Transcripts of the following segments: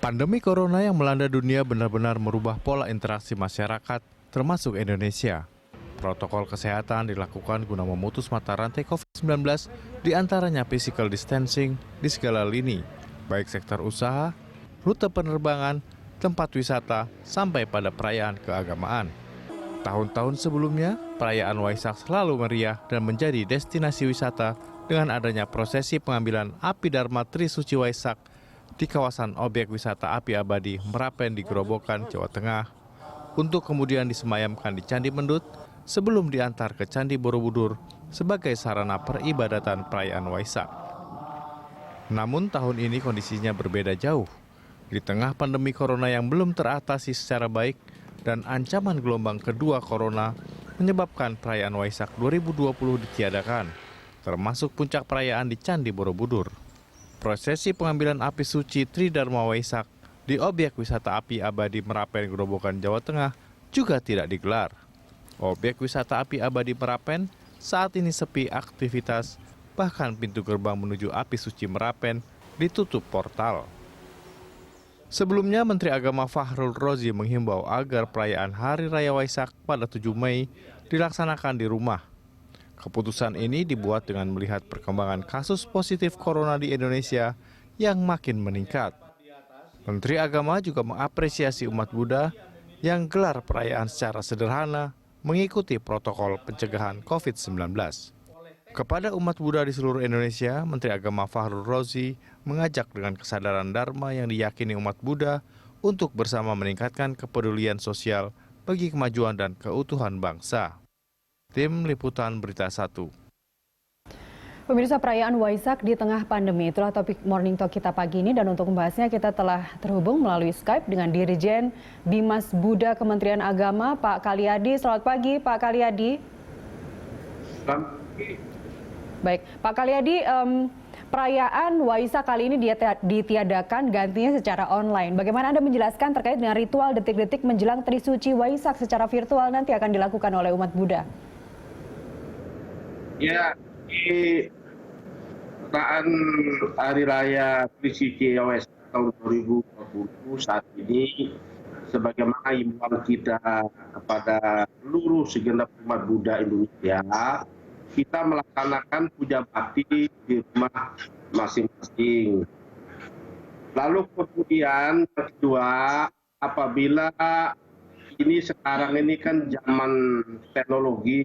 Pandemi corona yang melanda dunia benar-benar merubah pola interaksi masyarakat, termasuk Indonesia. Protokol kesehatan dilakukan guna memutus mata rantai COVID-19, diantaranya physical distancing di segala lini, baik sektor usaha, rute penerbangan, tempat wisata, sampai pada perayaan keagamaan. Tahun-tahun sebelumnya, perayaan Waisak selalu meriah dan menjadi destinasi wisata dengan adanya prosesi pengambilan api Dharma Trisuci Waisak di kawasan objek wisata api abadi Merapen di Grobogan, Jawa Tengah, untuk kemudian disemayamkan di Candi Mendut sebelum diantar ke Candi Borobudur sebagai sarana peribadatan perayaan Waisak. Namun tahun ini kondisinya berbeda jauh. Di tengah pandemi corona yang belum teratasi secara baik dan ancaman gelombang kedua corona menyebabkan perayaan Waisak 2020 ditiadakan, termasuk puncak perayaan di Candi Borobudur. Prosesi pengambilan api suci Tridharma Waisak di objek wisata api abadi Merapen Grobogan, Jawa Tengah juga tidak digelar. Objek wisata api abadi Merapen saat ini sepi aktivitas, bahkan pintu gerbang menuju api suci Merapen ditutup portal. Sebelumnya, Menteri Agama Fahrul Razi menghimbau agar perayaan Hari Raya Waisak pada 7 Mei dilaksanakan di rumah. Keputusan ini dibuat dengan melihat perkembangan kasus positif corona di Indonesia yang makin meningkat. Menteri Agama juga mengapresiasi umat Buddha yang gelar perayaan secara sederhana mengikuti protokol pencegahan COVID-19. Kepada umat Buddha di seluruh Indonesia, Menteri Agama Fahrul Razi mengajak dengan kesadaran Dharma yang diyakini umat Buddha untuk bersama meningkatkan kepedulian sosial bagi kemajuan dan keutuhan bangsa. Tim Liputan Berita 1. Pemirsa, perayaan Waisak di tengah pandemi, itulah topik Morning Talk kita pagi ini, dan untuk membahasnya kita telah terhubung melalui Skype dengan Dirjen Bimas Buddha Kementerian Agama, Pak Kalyadi. Selamat pagi, Pak Kalyadi. Selamat pagi. Baik, Pak Kalyadi, perayaan Waisak kali ini ditiadakan gantinya secara online. Bagaimana Anda menjelaskan terkait dengan ritual detik-detik menjelang Trisuci Waisak secara virtual nanti akan dilakukan oleh umat Buddha? Ya, di perayaan Hari Raya Trisuci Waisak tahun 2020 saat ini, sebagaimana imbauan kita kepada seluruh segenap umat Buddha Indonesia, kita melaksanakan puja bakti di rumah masing-masing. Lalu kemudian kedua, apabila ini sekarang ini kan zaman teknologi,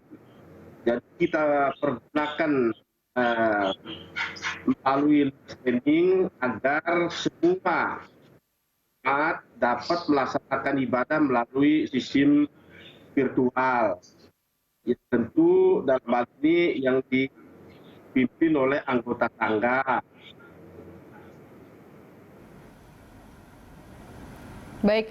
jadi kita pergunakan melalui streaming agar semua umat dapat melaksanakan ibadah melalui sistem virtual. Ya, tentu dalam hal ini yang dipimpin oleh anggota tangga. Baik,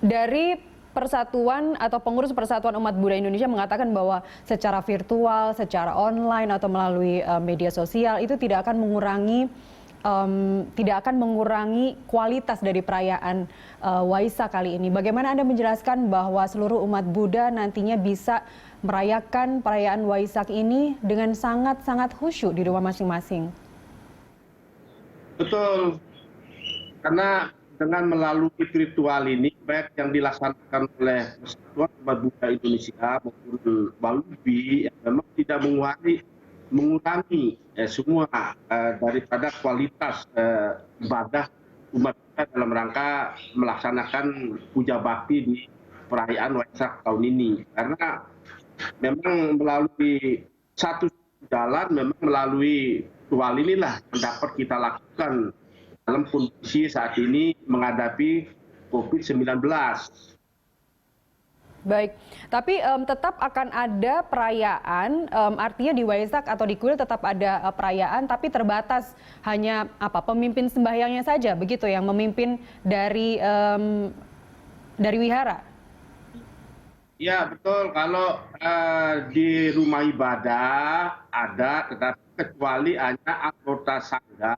dari Persatuan atau pengurus Persatuan Umat Buddha Indonesia mengatakan bahwa secara virtual, secara online atau melalui media sosial itu tidak akan mengurangi kualitas dari perayaan Waisak kali ini. Bagaimana Anda menjelaskan bahwa seluruh umat Buddha nantinya bisa merayakan perayaan Waisak ini dengan sangat-sangat khusyuk di rumah masing-masing? Betul, karena dengan melalui ritual ini, baik yang dilaksanakan oleh Persatuan Umat Buddha Indonesia maupun Balubi, memang tidak mengurangi semua daripada kualitas ibadah umat Buddha dalam rangka melaksanakan puja bakti di perayaan Waisak tahun ini. Karena memang melalui satu jalan, memang melalui ritual inilah yang dapat kita lakukan dalam kondisi saat ini menghadapi COVID-19. Baik, tapi tetap akan ada perayaan, artinya di Waisak atau di Kuil tetap ada perayaan, tapi terbatas hanya pemimpin sembahyangnya saja, begitu yang memimpin dari wihara. Ya betul, kalau di rumah ibadah ada, tetapi kecuali hanya anggota sangga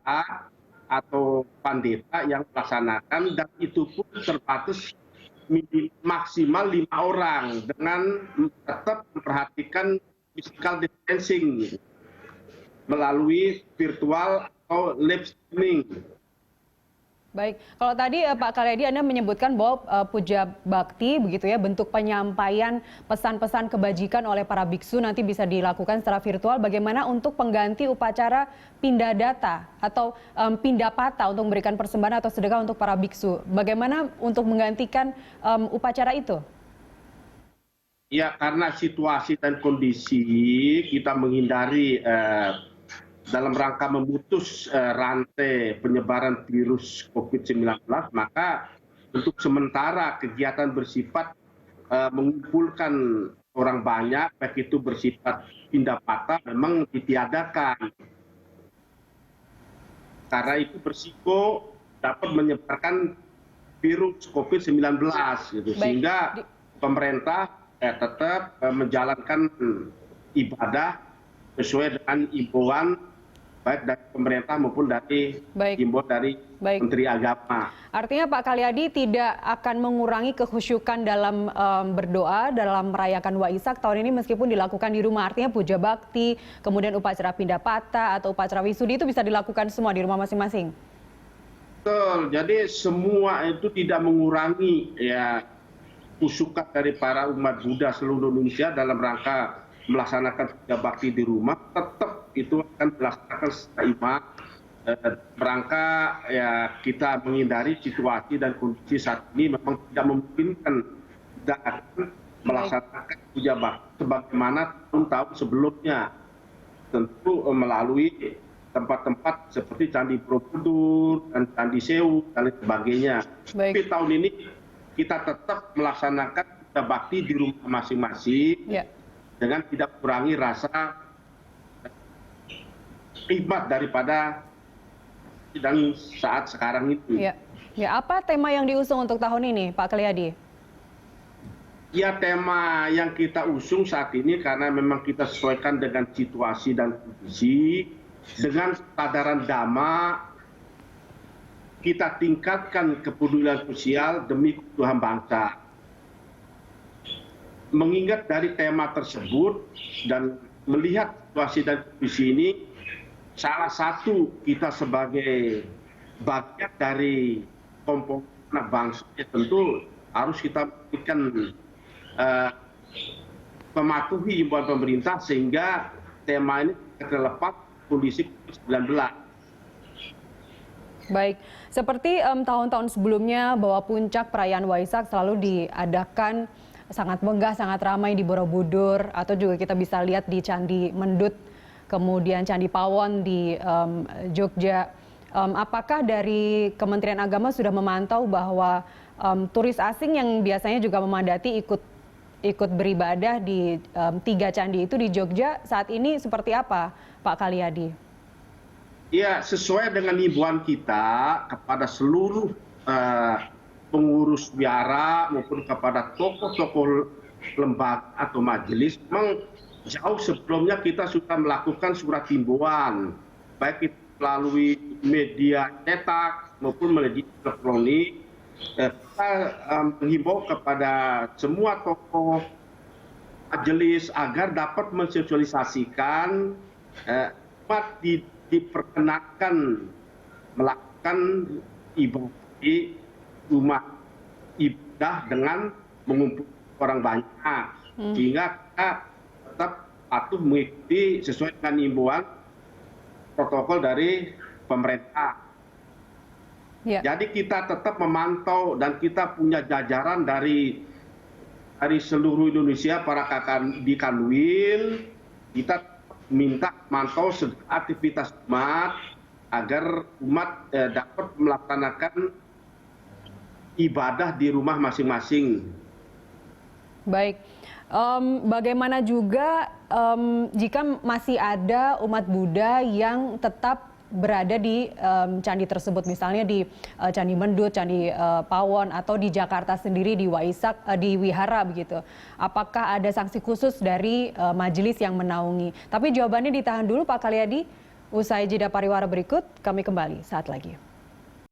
atau pandeta yang melaksanakan, dan itu pun terbatas maksimal 5 orang dengan tetap memperhatikan physical distancing melalui virtual atau live streaming. Baik, kalau tadi Pak Karyadi Anda menyebutkan bahwa puja bakti begitu ya, bentuk penyampaian pesan-pesan kebajikan oleh para biksu nanti bisa dilakukan secara virtual. Bagaimana untuk pengganti upacara pindah data atau pindah pata untuk memberikan persembahan atau sedekah untuk para biksu? Bagaimana untuk menggantikan upacara itu? Ya, karena situasi dan kondisi kita menghindari dalam rangka memutus rantai penyebaran virus COVID-19, maka untuk sementara kegiatan bersifat mengumpulkan orang banyak, baik itu bersifat pindah patah, memang ditiadakan. Karena itu berisiko dapat menyebarkan virus COVID-19, gitu. Sehingga pemerintah tetap menjalankan ibadah sesuai dengan imbauan baik dari pemerintah maupun dari himbauan dari Menteri Agama. Artinya Pak Karyadi tidak akan mengurangi kekhusyukan dalam berdoa, dalam merayakan Waisak tahun ini meskipun dilakukan di rumah. Artinya puja bakti, kemudian upacara pindah patah atau upacara wisudi itu bisa dilakukan semua di rumah masing-masing. Betul, jadi semua itu tidak mengurangi ya khusyukan dari para umat Buddha seluruh Indonesia dalam rangka melaksanakan puja bakti di rumah, tetap itu akan dilaksanakan secara imbang rangka ya kita menghindari situasi dan kondisi saat ini memang tidak memungkinkan kita akan melaksanakan puja bakti sebagaimana tahun-tahun sebelumnya, tentu melalui tempat-tempat seperti Candi Borobudur dan Candi Sewu dan sebagainya. Tapi tahun ini kita tetap melaksanakan puja bakti di rumah masing-masing dengan tidak kurangi rasa khidmat daripada dan saat sekarang itu. Ya, apa tema yang diusung untuk tahun ini, Pak Karyadi? Ya, tema yang kita usung saat ini karena memang kita sesuaikan dengan situasi dan kondisi, dengan kesadaran dhamma, kita tingkatkan kepedulian sosial demi kebutuhan bangsa. Mengingat dari tema tersebut dan melihat situasi dan kondisi ini, salah satu kita sebagai bagian dari komponen anak bangsa tentu harus kita berikan mematuhi himbauan pemerintah sehingga tema ini terlepas kondisi COVID-19. Baik, seperti tahun-tahun sebelumnya bahwa puncak perayaan Waisak selalu diadakan sangat megah, sangat ramai di Borobudur, atau juga kita bisa lihat di Candi Mendut, kemudian Candi Pawon di Jogja. Apakah dari Kementerian Agama sudah memantau bahwa turis asing yang biasanya juga memadati ikut beribadah di 3 candi itu di Jogja saat ini seperti apa, Pak Karyadi? Ya, sesuai dengan himbauan kita kepada seluruh pengurus biara maupun kepada tokoh-tokoh lembaga atau majelis, memang jauh sebelumnya kita sudah melakukan surat himbauan, baik itu melalui media cetak maupun media elektronik. Kita menghimbau kepada semua tokoh majelis agar dapat mensosialisasikan umat diperkenakan melakukan ibadah di rumah ibadah dengan mengumpulkan orang banyak, sehingga kita tetap patuh mengikuti sesuai dengan himbauan protokol dari pemerintah. Jadi kita tetap memantau dan kita punya jajaran dari seluruh Indonesia, para kakak di Kanwil, kita minta mantau aktivitas umat agar umat dapat melaksanakan ibadah di rumah masing-masing. Baik, bagaimana juga jika masih ada umat Buddha yang tetap berada di candi tersebut, misalnya di Candi Mendut, Candi Pawon, atau di Jakarta sendiri di Waisak, di Wihara begitu. Apakah ada sanksi khusus dari majelis yang menaungi? Tapi jawabannya ditahan dulu Pak Karyadi. Usai jeda pariwara berikut, kami kembali saat lagi.